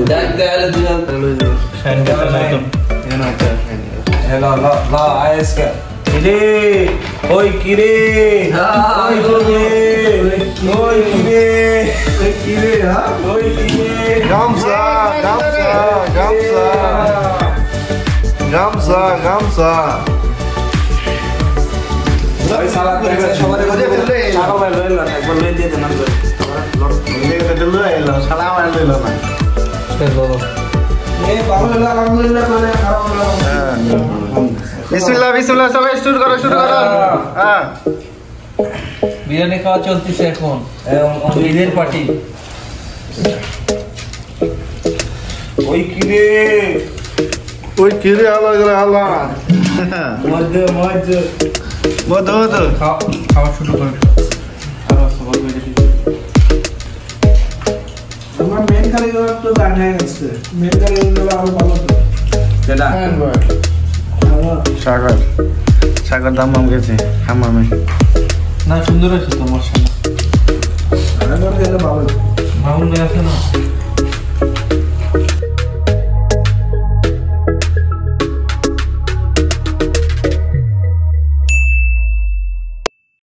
দেখ দেয়ালে দুজন শাইন গেছে না তো এখানে আছে হ্যালো লা আইএসকে কিরে ওই কিরে ওই কিরে ওই কিরে ওই কিরে হ্যাঁ ওই কিরে গামছা গামছা গামছা গামছা গামছা ওই সালা করে সবারে বুঝে ফেললে চাকা ভাই লইল না একবার লই দিয়ে দেন আমরা লেগে তো লই এলো শালা আমার লইল না এই ভালো লাগা আলহামদুলিল্লাহ করে খারাপ হলো বিসমিল্লাহ বিসমিল্লাহ সবাই শুরু করো হ্যাঁ বিরিয়ানি খাওয়া চলতেছে এখন ঈদের পার্টি ওই কিরে ওই কিরে আলা করে আলা মজা মজা মদ মদ খাওয়া শুরু করো আর সবাই বেরিয়ে দিই আমার মেন কারিগর তো জানাই আছে মেন কারিগর আরো ভালো তো যেটা সাগর সাগর দাম গেছে হামামে না সুন্দর আছে তোমার সামনে কারিগর গেলে ভালো মামুন আছে না